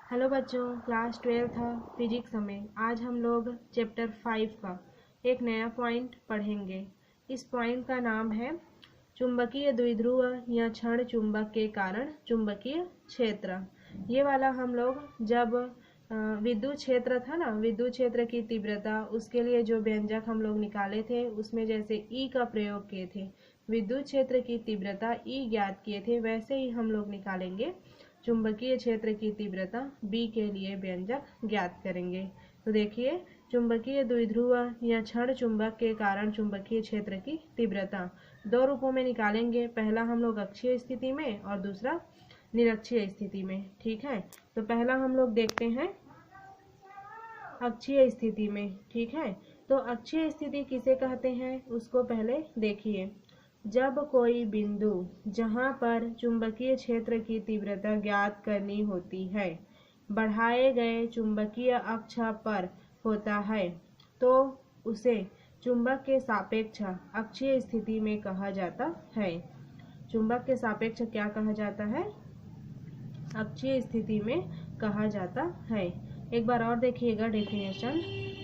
Hello बच्चों, class 12 था physics में। आज हम लोग चैप्टर 5 का एक नया पॉइंट पढ़ेंगे। इस पॉइंट का नाम है चुंबकीय द्विध्रुव या क्षण चुंबक के कारण चुंबकीय क्षेत्र। ये वाला हम लोग जब विद्युत क्षेत्र था ना, विद्युत क्षेत्र की तीव्रता, उसके लिए जो व्यंजक हम लोग निकाले थे उसमें जैसे ई का प्रयोग किए थे, विद्युत क्षेत्र की तीव्रता ई ज्ञात किए थे, वैसे ही हम लोग निकालेंगे चुंबकीय क्षेत्र की तीव्रता बी के लिए व्यंजक ज्ञात करेंगे। तो देखिए, चुंबकीय द्विध्रुव या क्षण चुंबक के कारण चुंबकीय क्षेत्र की तीव्रता दो रूपों में निकालेंगे। पहला हम लोग अक्षीय स्थिति में और दूसरा निरक्षीय स्थिति में। ठीक है, तो पहला हम लोग देखते हैं अक्षीय स्थिति में। ठीक है, तो अक्षीय स्थिति किसे कहते हैं उसको पहले देखिए। जब कोई बिंदु जहां पर चुंबकीय क्षेत्र की तीव्रता ज्ञात करनी होती है बढ़ाए गए चुंबकीय अक्ष पर होता है तो उसे चुंबक के सापेक्ष अक्षीय स्थिति में कहा जाता है। चुंबक के सापेक्ष क्या कहा जाता है? अक्षीय स्थिति में कहा जाता है। एक बार और देखिएगा डेफिनेशन।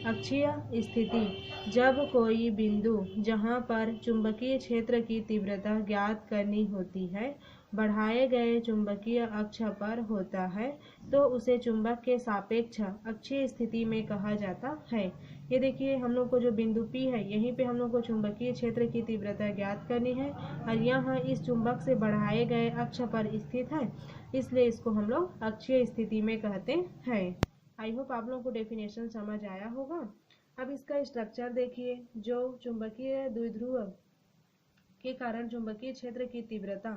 अक्षीय स्थिति जब कोई बिंदु जहां पर चुंबकीय क्षेत्र की तीव्रता ज्ञात करनी होती है बढ़ाए गए चुंबकीय अक्ष पर होता है तो उसे चुंबक के सापेक्ष अक्षीय स्थिति में कहा जाता है। ये देखिए, हम लोग को जो बिंदु P है यहीं पे हम लोग को चुंबकीय क्षेत्र की तीव्रता ज्ञात करनी है और यह इस चुंबक से बढ़ाए गए अक्ष पर स्थित है, इसलिए इसको हम लोग अक्षीय स्थिति में कहते हैं। आई होप आप लोगों को डेफिनेशन समझ आया होगा। अब इसका स्ट्रक्चर देखिए। जो चुंबकीय द्विध्रुव के कारण चुंबकीय क्षेत्र की तीव्रता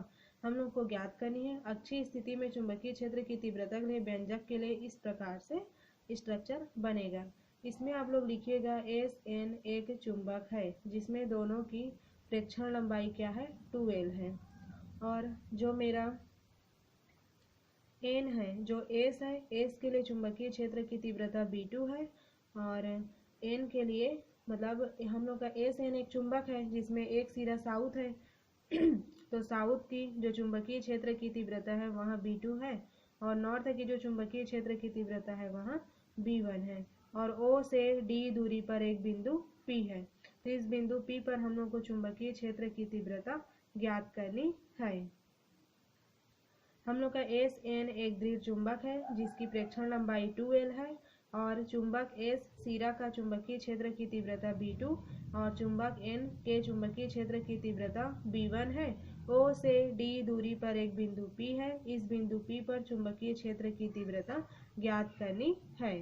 हम लोग को ज्ञात करनी है। अक्षीय स्थिति में चुंबकीय क्षेत्र की तीव्रता के लिए व्यंजक के लिए इस प्रकार से स्ट्रक्चर बनेगा। इसमें आप लोग लिखिएगा SN एक चुंबक है जिसमें दोनों की प्रेक्षण लंबाई क्या है? 2L है। और जो मेरा N है, जो S है, S के लिए चुंबकीय क्षेत्र की तीव्रता B2 है और N के लिए मतलब हम लोग का SN एक चुंबक है जिसमें एक सिरा साउथ है तो साउथ की जो चुंबकीय क्षेत्र की तीव्रता है वहाँ B2 है और नॉर्थ की जो चुंबकीय क्षेत्र की तीव्रता है वहाँ B1 है और O से D दूरी पर एक बिंदु P है। तो इस बिंदु P पर हम लोग को चुंबकीय क्षेत्र की तीव्रता ज्ञात करनी है। हम लोग का SN एक दृढ़ चुंबक है जिसकी प्रेक्षण लंबाई 2L है और चुंबक S सिरा का चुंबकीय क्षेत्र की तीव्रता B2 और चुंबक N के चुंबकीय क्षेत्र की तीव्रता B1 है। O से D दूरी पर एक बिंदु P है। इस बिंदु P पर चुंबकीय क्षेत्र की तीव्रता ज्ञात करनी है।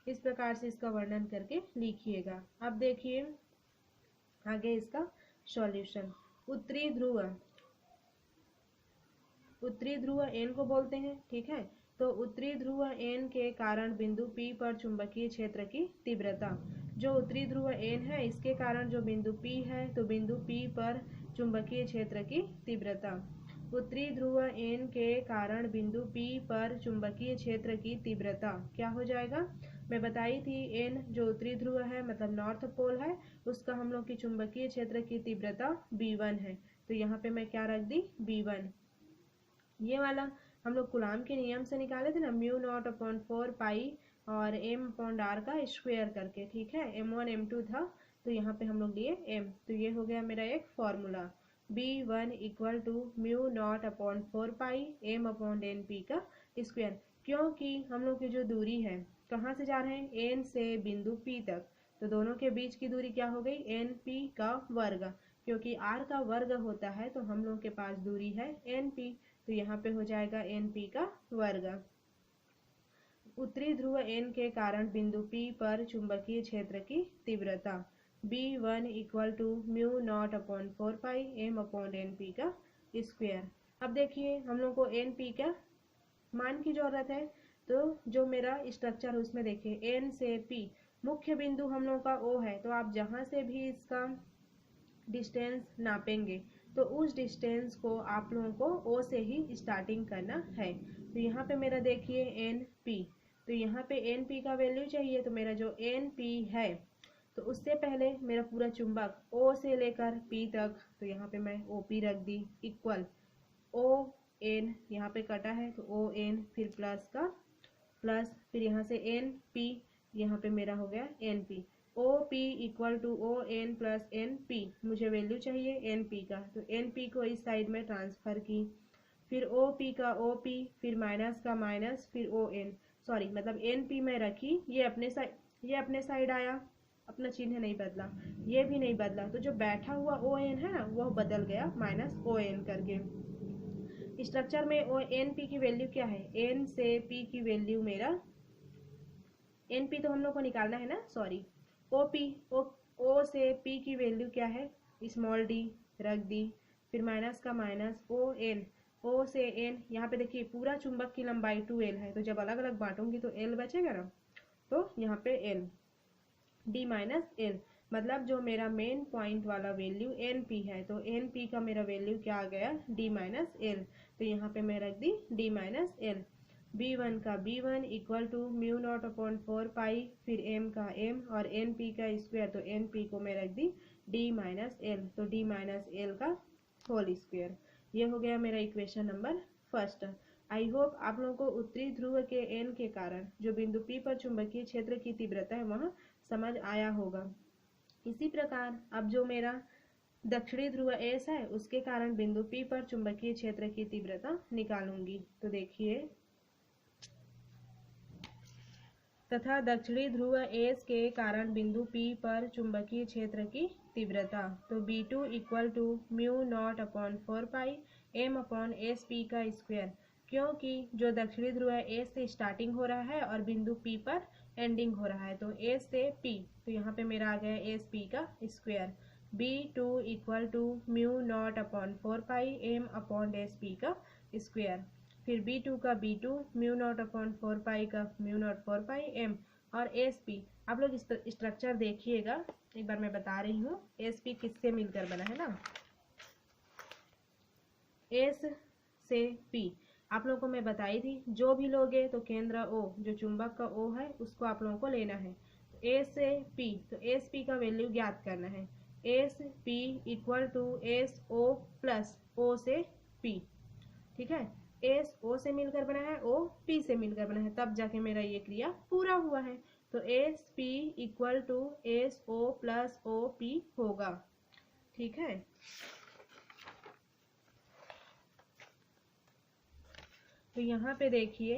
इस प्रकार से इसका वर्णन करके लिखिएगा। अब देखिए आगे इसका सॉल्यूशन। उत्तरी ध्रुव N को बोलते हैं। ठीक है, तो उत्तरी ध्रुव N के कारण बिंदु P पर चुंबकीय क्षेत्र की तीव्रता, जो उत्तरी ध्रुव N है इसके कारण जो बिंदु P है तो बिंदु P पर चुंबकीय क्षेत्र की तीव्रता, उत्तरी ध्रुव N के कारण बिंदु P पर चुंबकीय क्षेत्र की तीव्रता क्या हो जाएगा? मैं बताई थी N जो उत्तरी ध्रुव है मतलब नॉर्थ पोल है, उसका हम लोग की चुंबकीय क्षेत्र की तीव्रता B1 है। तो यहाँ पे मैं क्या रख दी? B1। ये वाला हम लोग कूलाम के नियम से निकाले थे ना, μ0/4 पाई और m/r का स्क्वायर करके। ठीक है, m1 m2 था तो यहाँ पे हम लोग लिए m, तो ये हो गया मेरा एक formula B1 equal to μ0/4 pi m/np का स्क्वायर। क्योंकि हम लोग की जो दूरी है कहाँ से जा रहे हैं? N से बिंदु P तक, तो दोनों के बीच की दूरी क्या हो गई? NP का वर्ग। क्योंकि r का वर्ग होता है तो हम लोग के पास दूरी है NP, तो यहाँ पे हो जाएगा NP का वर्ग। उत्तरी ध्रुव N के कारण बिंदु P पर चुंबकीय क्षेत्र की तीव्रता B1 equal to μ0/4 pi m/np का स्क्वायर। अब देखिए हम लोग को NP का मान की जरूरत है, तो जो मेरा स्ट्रक्चर है उसमें देखिए N से P मुख्य बिंदु हम लोग का O है, तो आप जहाँ से भी इसका डिस्टेंस नापेंगे तो उस डिस्टेंस को आप लोगों को O से ही स्टार्टिंग करना है। तो यहाँ पे मेरा देखिए NP, तो यहाँ पे NP का वैल्यू चाहिए, तो मेरा जो NP है तो उससे पहले मेरा पूरा चुंबक O से लेकर P तक, तो यहाँ पे मैं OP रख दी इक्वल ON, यहाँ पे कटा है तो ON फिर प्लस का प्लस फिर यहाँ से एन पी, यहाँ पे मेरा हो गया N P. O P equal to O N plus N P, मुझे वैल्यू चाहिए एन पी का, तो एन पी को इस साइड में ट्रांसफर की, फिर ओ पी का ओ पी, फिर माइनस का माइनस, फिर ओ एन, सॉरी मतलब एन पी में रखी, ये अपने साइड आया, अपना चिन्ह नहीं बदला, ये भी नहीं बदला, तो जो बैठा हुआ ओ एन है ना वह बदल गया माइनस ओ एन करके। स्ट्रक्चर में ओ एन पी की वैल्यू क्या है, एन से पी की वैल्यू मेरा, एन पी तो हम लोग को निकालना है ना, सॉरी ओ पी, ओ से पी की वैल्यू क्या है, स्मॉल डी रख दी, फिर माइनस का माइनस ओ एन, ओ से एन, यहाँ पे देखिए पूरा चुंबक की लंबाई 2l है, तो जब अलग अलग बांटूंगी तो l बचेगा ना, तो यहाँ पे l डी माइनस एल, मतलब जो मेरा मेन पॉइंट वाला वैल्यू एन पी है, तो एन पी का मेरा वैल्यू क्या आ गया, डी माइनस एल, तो यहाँ पे मैं रख दी D minus L. B one का B one equal to mu naught upon 4 pi, फिर एम का एम और एन पी का स्क्वायर, तो एन पी को मैं रख दी डी माइनस एल, तो डी माइनस एल का होल स्क्वायर। ये हो गया मेरा equation number first. I hope आप लोगों को उत्तरी ध्रुव के एन के कारण जो बिंदु पी पर चुंबकीय क्षेत्र की तीव्रता है वह समझ आया होगा। इसी प्रकार अब जो मेरा दक्षिणी ध्रुव एस है उसके कारण बिंदु पी पर चुंबकीय क्षेत्र की तीव्रता निकालूंगी। तो देखिए, तथा दक्षिणी ध्रुव एस के कारण बिंदु पी पर चुंबकीय क्षेत्र की तीव्रता, तो B2 equal to mu naught upon 4 pi M upon S P का स्क्वायर, क्योंकि जो दक्षिणी ध्रुव है ए से स्टार्टिंग हो रहा है और बिंदु पी पर एंडिंग हो रहा है, तो ए से पी, तो यहाँ पे मेरा आ गया एस पी का square. B2 equal to mu naught upon 4 pi M upon S P का स्क्वायर, फिर B2 का B2 म्यू नॉट अपॉन 4 पाई का म्यू नॉट 4 पाई एम, और एस पी आप लोग स्ट्रक्चर देखिएगा, एक बार मैं बता रही हूँ एस पी किससे मिलकर बना है ना, एस से पी आप लोगों को मैं बताई थी, जो भी लोगे तो केंद्र ओ, जो चुंबक का ओ है उसको आप लोगों को लेना है, तो ए से पी, तो एस पी का वैल्यू ज्ञात करना है, S P equal to S O plus O से पी, ठीक है, एस ओ से मिलकर बना है, ओ पी से मिलकर बना है, तब जाके मेरा ये क्रिया पूरा हुआ है, तो S P equal to S O plus O P होगा, ठीक है। तो यहाँ पे देखिए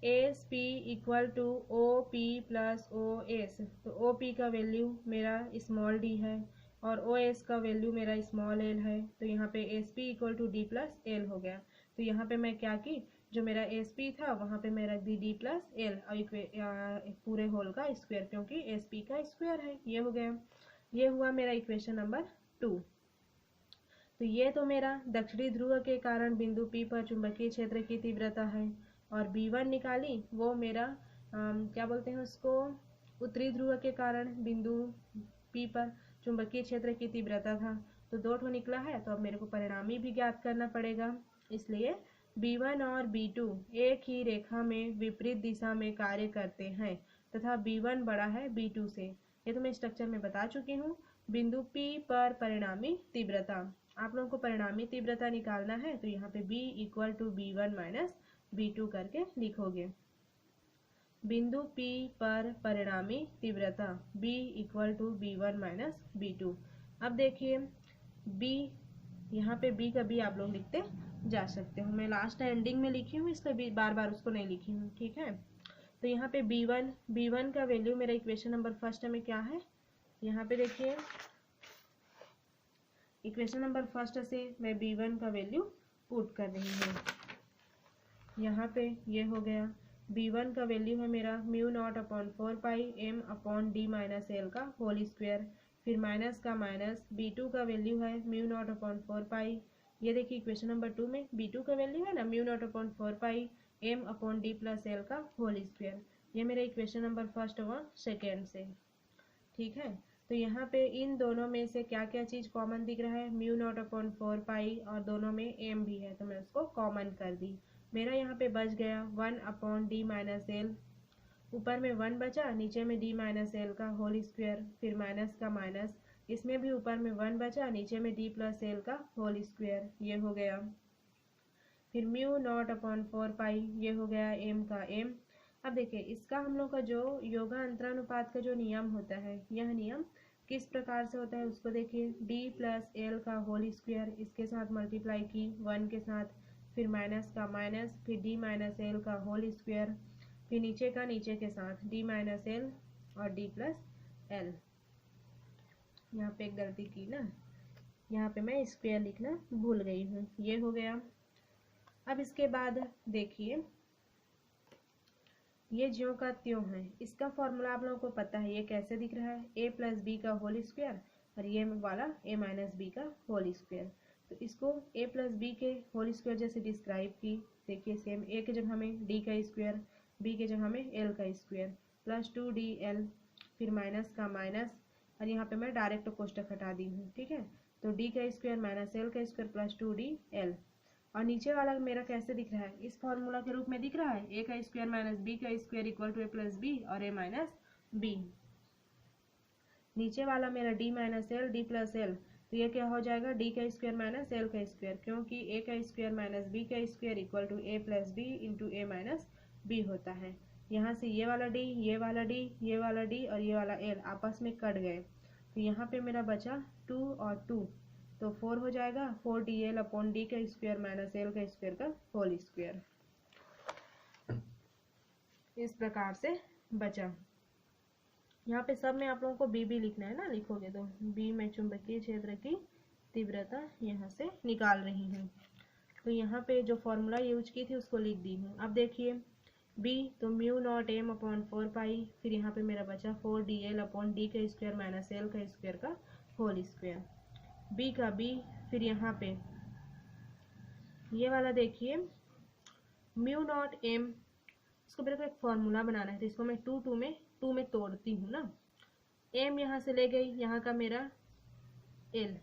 S P equal to O P plus O S, तो ओ पी का वैल्यू मेरा स्मॉल डी है और ओ एस का वैल्यू मेरा स्मॉल एल है, तो यहाँ पे S P equal to D plus L हो गया। तो यहाँ पे मैं क्या की, जो मेरा एस पी था वहाँ पे मैं रख दी डी प्लस एल और पूरे होल का स्क्वायर, क्योंकि एस पी का स्क्वायर है, ये हो गया। ये हुआ मेरा इक्वेशन नंबर 2। तो ये तो मेरा दक्षिणी ध्रुव के कारण बिंदु P पर चुंबकीय क्षेत्र की तीव्रता है, और B1 निकाली वो मेरा क्या बोलते हैं उसको, उत्तरी ध्रुव के कारण बिंदु P पर चुंबकीय क्षेत्र की तीव्रता था। तो 2 ठो निकला है, तो अब मेरे को परिणामी भी ज्ञात करना पड़ेगा, इसलिए B1 और B2 एक ही रेखा में विपरीत दिशा में कार्य करते हैं तथा B1 बड़ा है B2 से। ये तो मैं स्ट्रक्चर में बता चुकी हूँ। बिंदु P पर परिणामी तीव्रता, आप लोगों को परिणामी तीव्रता निकालना है, तो यहाँ पे B equal to B1 minus B2 करके लिखोगे। बिंदु P पर परिणामी तीव्रता B equal to B1 minus B2। अब देखिए B, यहाँ पे B का B आप लोग लिखते जा सकते हो, मैं लास्ट एंडिंग में लिखी हूँ इसलिए बार बार उसको नहीं लिखी हूँ, ठीक है। तो यहाँ पे B1 का वैल्यू मेरा इक्वेशन नंबर फर्स्ट में क्या है, यहाँ पे देखिए इक्वेशन नंबर फर्स्ट से मैं B1 का वैल्यू पुट कर रही हूँ। यहाँ पे ये हो गया, B1 का वैल्यू है मेरा mu naught upon 4 pi M upon D minus L का होल स्क्वायर, फिर माइनस का माइनस, B2 का वैल्यू है म्यू नॉट अपॉन 4 पाई, ये देखिए इक्वेशन नंबर 2 में B2 का वैल्यू है ना mu naught upon 4 pi M upon D plus L का होल स्क्वायर। ये मेरा इक्वेशन नंबर फर्स्ट व सेकेंड से, ठीक है। तो यहाँ पे इन दोनों में से क्या क्या चीज़ कॉमन दिख रहा है, म्यू नॉट अपॉन 4 पाई और दोनों में एम भी है, तो मैं उसको कॉमन कर दी। मेरा यहाँ पे बच गया 1 अपॉन डी माइनस एल, ऊपर में 1 बचा, नीचे में डी माइनस एल का होल स्क्वायर, फिर माइनस का माइनस, इसमें भी ऊपर में 1 बचा, नीचे में डी प्लस एल का होल स्क्वायर, ये हो गया। फिर म्यू नॉट अपॉन 4 पाई, ये हो गया एम का एम, अब देखिए इसका हम लोग का जो योगा अंतरानुपात का जो नियम होता है, यह नियम किस प्रकार से होता है उसको देखिए। d प्लस एल का होल स्क्वायर, इसके साथ मल्टीप्लाई की 1 के साथ, फिर माइनस का माइनस, फिर d माइनस एल का होल स्क्वायर, फिर नीचे का नीचे के साथ d माइनस एल और d प्लस एल। यहाँ पे एक गलती की ना, यहाँ पे मैं स्क्वायर लिखना भूल गई हूँ, ये हो गया। अब इसके बाद देखिए ये ज्यों का त्यों है, इसका फॉर्मूला आप लोगों को पता है, ये कैसे दिख रहा है, a प्लस बी का होल स्क्वायर और ये वाला a माइनस बी का होल स्क्वायर। तो इसको a प्लस बी के होल स्क्वायर जैसे डिस्क्राइब की, देखिए सेम, a के जगह हमें d का स्क्वायर, b के जगह हमें l का स्क्वायर, प्लस 2dl, फिर माइनस का माइनस, और यहाँ पे मैं डायरेक्ट कोष्टक हटा दी हूँ, ठीक है। तो d का स्क्वायर माइनस l का स्क्वायर प्लस 2dl। और नीचे वाला मेरा कैसे दिख रहा है, इस फॉर्मूला के रूप में दिख रहा है, a का स्क्वायर माइनस बी का square equal to a plus B और a माइनस बी। नीचे वाला मेरा d minus L D plus L, तो ये क्या हो जाएगा, d का स्क्वायर माइनस एल का स्क्वायर, क्योंकि a का स्क्वायर माइनस बी का square equal to a plus B into a minus B होता है। यहाँ से ये वाला d, ये वाला d, ये वाला d और ये वाला l आपस में कट गए, तो यहाँ पे मेरा बचा 2 और 2, तो 4 हो जाएगा, 4dl अपॉन d का स्क्वायर माइनस एल का स्क्वायर का होल स्क्वायर। इस प्रकार से बचा। यहाँ पे सब में आप लोगों को बी बी लिखना है ना, लिखोगे तो बी में चुंबकीय क्षेत्र की तीव्रता यहाँ से निकाल रही हूँ। तो यहाँ पे जो फॉर्मूला यूज की थी उसको लिख दी हूँ। अब देखिए b तो mu naught m upon 4 pi, फिर यहाँ पे मेरा बचा 4dl अपॉन d का स्क्वायर माइनस एल का स्क्वायर का होल स्क्वायर, b का b, फिर यहाँ पे ये वाला देखिए म्यू नॉट m, इसको मेरे को एक फॉर्मूला बनाना है, तो इसको मैं टू में तोड़ती हूँ ना, m यहाँ से ले गई, यहाँ का मेरा l,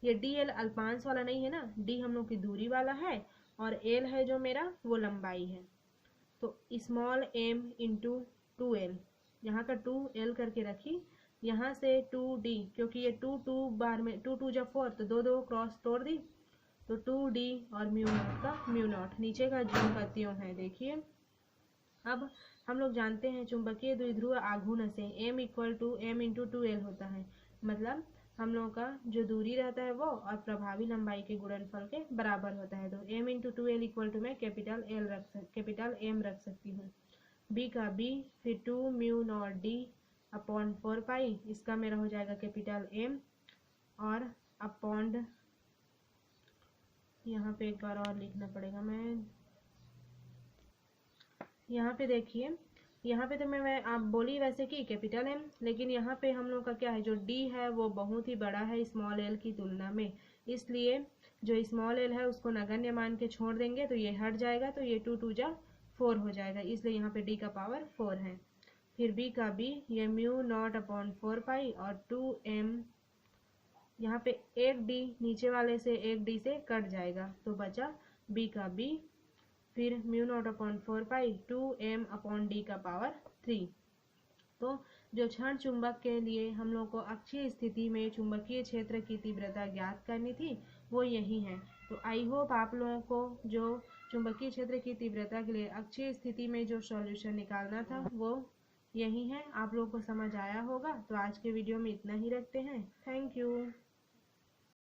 ये dl अल्पांश वाला नहीं है ना, d हम लोग की दूरी वाला है और l है जो मेरा वो लंबाई है, तो स्मॉल m इंटू 2l, यहाँ का 2l करके रखी, यहाँ से 2d, क्योंकि ये 2 बार में 2 जब 4 तो 2 क्रॉस तोड़ दी, तो 2d और म्यू नॉट का म्यू नॉट, नीचे का ज्यों का त्यों है। देखिए अब हम लोग जानते हैं चुंबकीय द्विध्रुव आघूर्ण से m equal to m into 2l होता है, मतलब हम लोगों का जो दूरी रहता है वो और प्रभावी लंबाई के गुणनफल के बराबर होता है। तो m into 2l equal to मैं कैपिटल M रख सकती हूँ, b का b, फिर 2 mu naught d upon 4 pi, इसका मेरा हो जाएगा कैपिटल M, और अपॉन यहाँ पे एक बार और लिखना पड़ेगा, मैं यहाँ पे देखिए, यहाँ पे तो मैं आप बोली वैसे कि कैपिटल M, लेकिन यहाँ पे हम लोग का क्या है, जो D है वो बहुत ही बड़ा है स्मॉल l की तुलना में, इसलिए जो स्मॉल l है उसको नगण्य मान के छोड़ देंगे तो ये हट जाएगा, तो ये 2 जा 4 हो जाएगा, इसलिए यहाँ पे D का पावर 4 है। फिर B का B, ये म्यू नॉट अपॉन 4 पाई और 2m, यहाँ पे एक D नीचे वाले से एक D से कट जाएगा, तो बचा B का B, फिर म्यू नॉट अपॉन 4 पाई 2m अपॉन d का पावर 3। तो जो क्षण चुंबक के लिए हम लोग को अक्षीय स्थिति में चुंबकीय क्षेत्र की तीव्रता ज्ञात करनी थी वो यही है। तो आई होप आप लोगों को जो चुंबकीय क्षेत्र की तीव्रता के लिए अक्षीय स्थिति में जो सॉल्यूशन निकालना था वो यही है, आप लोगों को समझ आया होगा। तो आज के वीडियो में इतना ही रखते हैं, थैंक यू।